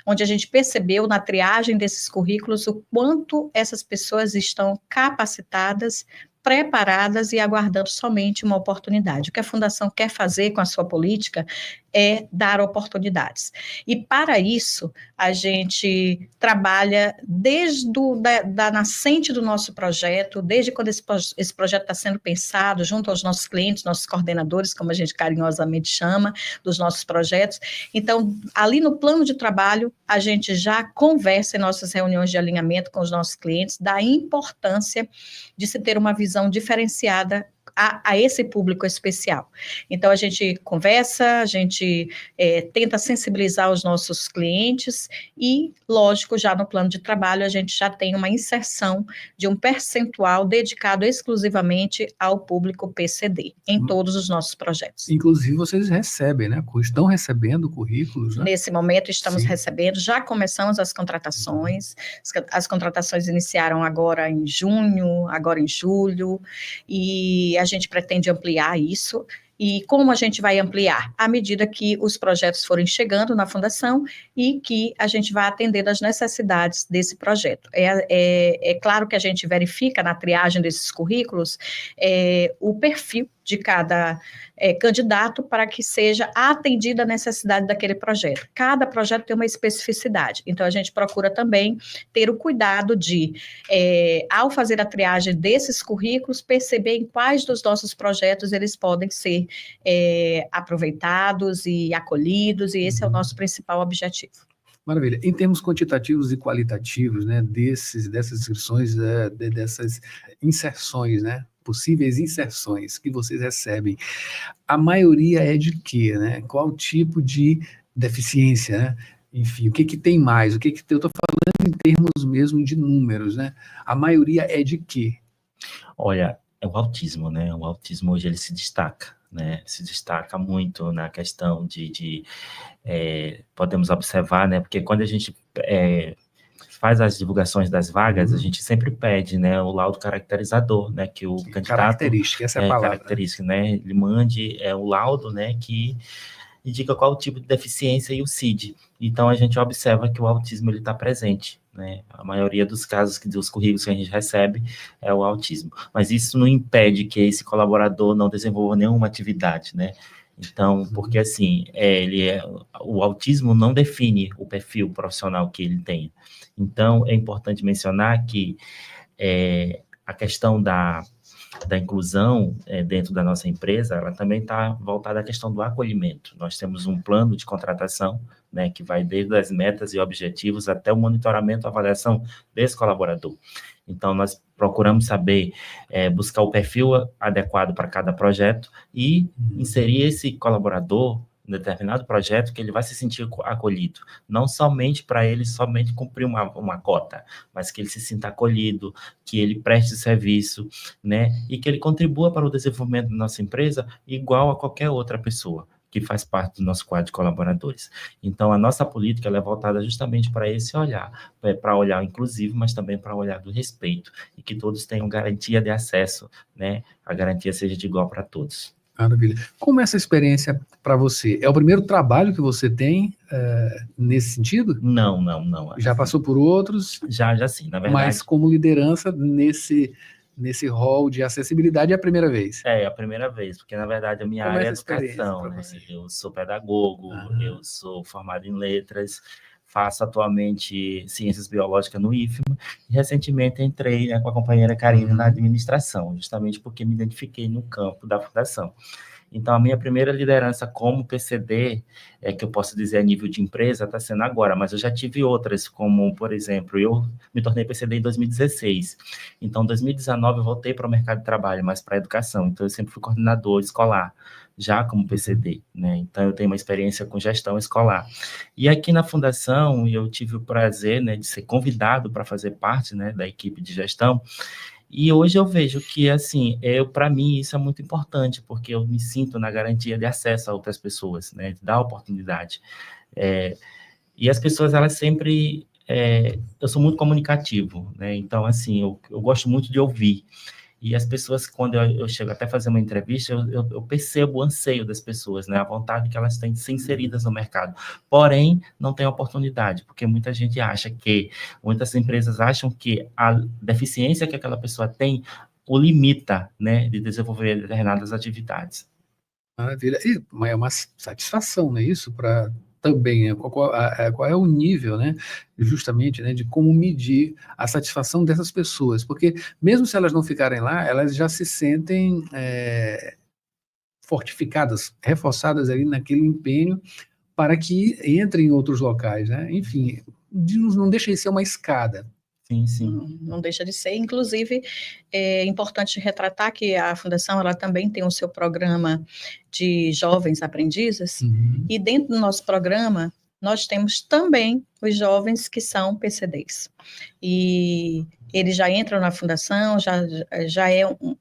onde a gente percebeu na triagem desses currículos o quanto essas pessoas estão capacitadas, preparadas e aguardando somente uma oportunidade. O que a Fundação quer fazer com a sua política é dar oportunidades. E, para isso, a gente trabalha desde da nascente do nosso projeto, desde quando esse projeto está sendo pensado, junto aos nossos clientes, nossos coordenadores, como a gente carinhosamente chama, dos nossos projetos. Então, ali no plano de trabalho, a gente já conversa em nossas reuniões de alinhamento com os nossos clientes da importância de se ter uma visão diferenciada a esse público especial. Então, a gente conversa, a gente tenta sensibilizar os nossos clientes e, lógico, já no plano de trabalho, a gente já tem uma inserção de um percentual dedicado exclusivamente ao público PCD, em todos os nossos projetos. Inclusive, vocês recebem, né? Estão recebendo currículos, né? Nesse momento, estamos recebendo, já começamos as contratações, as contratações iniciaram agora em junho, agora em julho, e a gente pretende ampliar isso. E como a gente vai ampliar? À medida que os projetos forem chegando na Fundação e que a gente vai atendendo às necessidades desse projeto. É claro que a gente verifica na triagem desses currículos o perfil de cada candidato para que seja atendida a necessidade daquele projeto. Cada projeto tem uma especificidade, então a gente procura também ter o cuidado de, ao fazer a triagem desses currículos, perceber em quais dos nossos projetos eles podem ser aproveitados e acolhidos, e esse é o nosso principal objetivo. Maravilha. Em termos quantitativos e qualitativos, né, dessas inscrições, dessas inserções, né, possíveis inserções que vocês recebem, a maioria é de quê, né? Qual tipo de deficiência, né? Enfim, o que tem mais? Eu estou falando em termos mesmo de números, né? A maioria é de quê? Olha, é o autismo, né? O autismo hoje ele se destaca, né? Se destaca muito na questão de podemos observar, né? Porque quando a gente faz as divulgações das vagas, a gente sempre pede, né, o laudo caracterizador, né, que o candidato... Característica, essa é a palavra. Característica, né, ele mande o laudo, né, que indica qual o tipo de deficiência e o CID. Então, a gente observa que o autismo ele está presente, né, a maioria dos casos, dos currículos que a gente recebe é o autismo. Mas isso não impede que esse colaborador não desenvolva nenhuma atividade, né. Então, porque assim, o autismo não define o perfil profissional que ele tem. Então, é importante mencionar que a questão da inclusão dentro da nossa empresa, ela também está voltada à questão do acolhimento. Nós temos um plano de contratação, né, que vai desde as metas e objetivos até o monitoramento e avaliação desse colaborador. Então, nós procuramos saber, buscar o perfil adequado para cada projeto e inserir esse colaborador um determinado projeto que ele vai se sentir acolhido, não somente para ele somente cumprir uma cota, mas que ele se sinta acolhido, que ele preste serviço, né, e que ele contribua para o desenvolvimento da nossa empresa igual a qualquer outra pessoa que faz parte do nosso quadro de colaboradores. Então, a nossa política ela é voltada justamente para esse olhar, para olhar inclusivo, mas também para olhar do respeito, e que todos tenham garantia de acesso, né, a garantia seja de igual para todos. Maravilha. Como é essa experiência para você? É o primeiro trabalho que você tem nesse sentido? Não. Já passou por outros? Já sim, na verdade. Mas como liderança nesse rol de acessibilidade é a primeira vez? É a primeira vez, porque na verdade a minha Como área é essa experiência educação, pra né? você? Eu sou pedagogo, eu sou formado em letras, faço atualmente ciências biológicas no IFMA, e recentemente entrei, né, com a companheira Karine na administração, justamente porque me identifiquei no campo da fundação. Então, a minha primeira liderança como PCD, que eu posso dizer a nível de empresa, está sendo agora, mas eu já tive outras, como, por exemplo, eu me tornei PCD em 2016. Então, em 2019, eu voltei para o mercado de trabalho, mas para a educação. Então, eu sempre fui coordenador escolar, já como PCD, né? Então, eu tenho uma experiência com gestão escolar. E aqui na Fundação, eu tive o prazer, né, de ser convidado para fazer parte, né, da equipe de gestão. E hoje eu vejo que, assim, para mim isso é muito importante, porque eu me sinto na garantia de acesso a outras pessoas, né, de dar oportunidade. E as pessoas, elas sempre... eu sou muito comunicativo, né, então, assim, eu gosto muito de ouvir. E as pessoas, quando eu chego até a fazer uma entrevista, eu percebo o anseio das pessoas, né? A vontade que elas têm de ser inseridas no mercado. Porém, não tem oportunidade, porque muita gente acha que, muitas empresas acham que a deficiência que aquela pessoa tem o limita, né, de desenvolver determinadas atividades. Maravilha. E é uma satisfação, não é isso? Para também, né? Qual é o nível, né, justamente, né, de como medir a satisfação dessas pessoas, porque mesmo se elas não ficarem lá, elas já se sentem fortificadas, reforçadas ali naquele empenho para que entrem em outros locais, né? Enfim, não deixa de ser uma escada. Sim. Não deixa de ser. Inclusive, é importante retratar que a Fundação ela também tem o seu programa de jovens aprendizes, e dentro do nosso programa, nós temos também os jovens que são PCDs. E eles já entram na Fundação,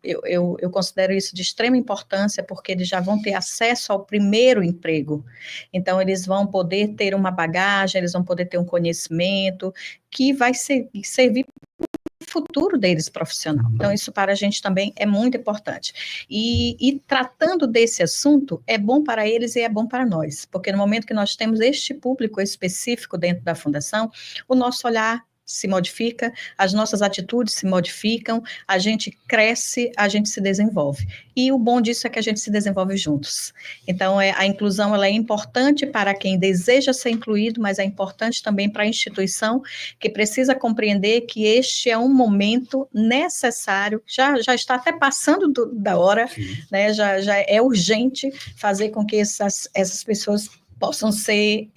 eu considero isso de extrema importância, porque eles já vão ter acesso ao primeiro emprego. Então, eles vão poder ter uma bagagem, eles vão poder ter um conhecimento que vai servir para o futuro deles profissional. Então, isso para a gente também é muito importante. E tratando desse assunto, é bom para eles e é bom para nós, porque no momento que nós temos este público específico dentro da Fundação, o nosso olhar se modifica, as nossas atitudes se modificam, a gente cresce, a gente se desenvolve. E o bom disso é que a gente se desenvolve juntos. Então, a inclusão ela é importante para quem deseja ser incluído, mas é importante também para a instituição, que precisa compreender que este é um momento necessário, já está até passando da hora, né, já é urgente fazer com que essas pessoas possam ser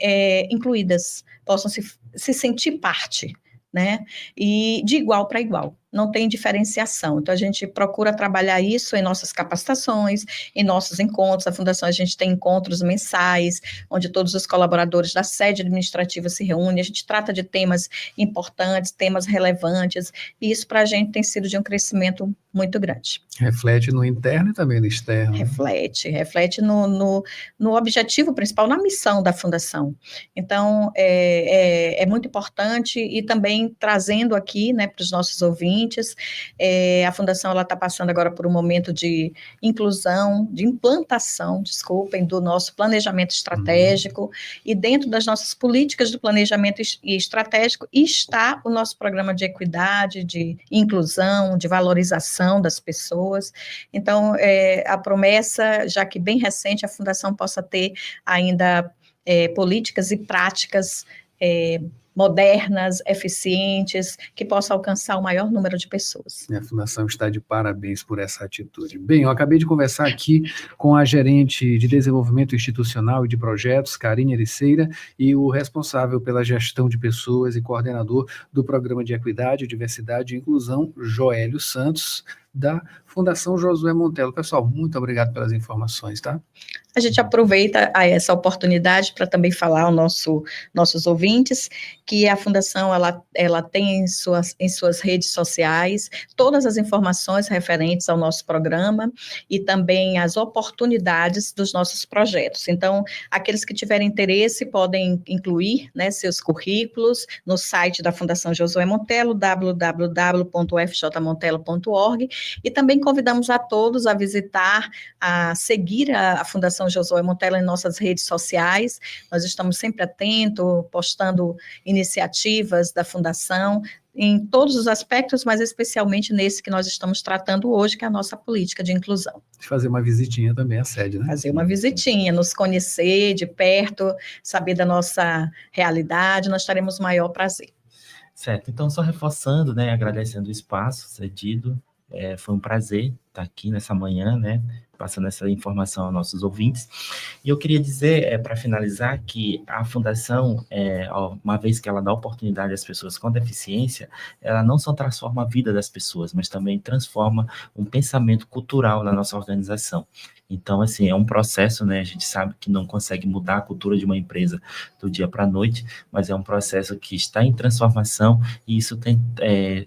incluídas, possam se sentir parte, né? E de igual para igual, não tem diferenciação. Então, a gente procura trabalhar isso em nossas capacitações, em nossos encontros. A Fundação, a gente tem encontros mensais, onde todos os colaboradores da sede administrativa se reúnem, a gente trata de temas importantes, temas relevantes, e isso para a gente tem sido de um crescimento muito grande. Reflete no interno e também no externo. Reflete no objetivo principal, na missão da Fundação. Então, é muito importante, e também trazendo aqui, né, para os nossos ouvintes, a Fundação está passando agora por um momento de inclusão, de implantação, do nosso planejamento estratégico, e dentro das nossas políticas do planejamento estratégico está o nosso programa de equidade, de inclusão, de valorização das pessoas. Então, a promessa, já que bem recente, a Fundação possa ter ainda políticas e práticas modernas, eficientes, que possa alcançar o maior número de pessoas. A Fundação está de parabéns por essa atitude. Bem, eu acabei de conversar aqui com a gerente de desenvolvimento institucional e de projetos, Karine Ericeira, e o responsável pela gestão de pessoas e coordenador do Programa de Equidade, Diversidade e Inclusão, Joélio Santos. da Fundação Josué Montello. Pessoal, muito obrigado pelas informações, tá? A gente aproveita essa oportunidade para também falar aos nossos ouvintes que a Fundação ela tem em suas redes sociais todas as informações referentes ao nosso programa e também as oportunidades dos nossos projetos. Então, aqueles que tiverem interesse podem incluir, né, seus currículos no site da Fundação Josué Montello, www.ufjmontello.org, e também convidamos a todos a visitar, a seguir a Fundação Josué Montello em nossas redes sociais. Nós estamos sempre atentos, postando iniciativas da Fundação em todos os aspectos, mas especialmente nesse que nós estamos tratando hoje, que é a nossa política de inclusão. Fazer uma visitinha também à sede, né? Fazer uma visitinha, nos conhecer de perto, saber da nossa realidade, nós teremos o maior prazer. Certo, então só reforçando, né, agradecendo o espaço cedido, foi um prazer estar aqui nessa manhã, né, passando essa informação aos nossos ouvintes. E eu queria dizer, para finalizar, que a Fundação, uma vez que ela dá oportunidade às pessoas com deficiência, ela não só transforma a vida das pessoas, mas também transforma um pensamento cultural na nossa organização. Então, assim, é um processo, né? A gente sabe que não consegue mudar a cultura de uma empresa do dia para a noite, mas é um processo que está em transformação e isso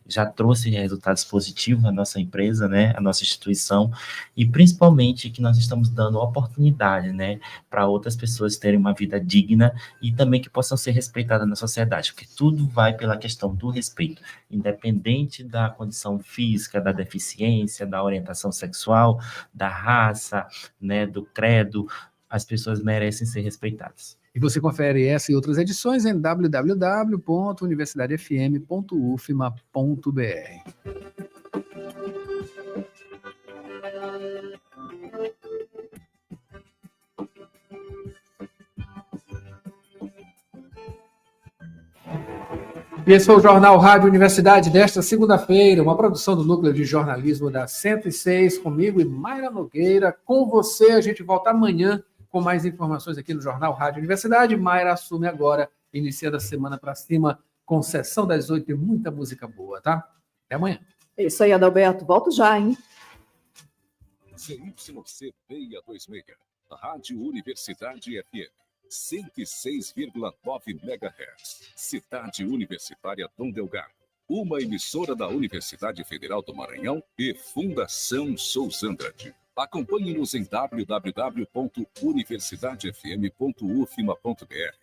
já trouxe resultados positivos à nossa empresa, né? À nossa instituição, e principalmente que nós estamos dando oportunidade, né? Para outras pessoas terem uma vida digna e também que possam ser respeitadas na sociedade, porque tudo vai pela questão do respeito, independente da condição física, da deficiência, da orientação sexual, da raça, né, do credo, as pessoas merecem ser respeitadas. E você confere essa e outras edições em www.universidadefm.ufma.br. E esse foi o Jornal Rádio Universidade desta segunda-feira, uma produção do Núcleo de Jornalismo da 106, comigo e Mayra Nogueira. Com você, a gente volta amanhã com mais informações aqui no Jornal Rádio Universidade. Mayra assume agora, iniciando a semana para cima, com sessão das 8 e muita música boa, tá? Até amanhã. É isso aí, Adalberto. Volto já, hein? ZYC 626, Rádio Universidade FM. 106,9 MHz. Cidade Universitária Dom Delgado. Uma emissora da Universidade Federal do Maranhão e Fundação Souza Andrade. Acompanhe-nos em www.universidadefm.ufma.br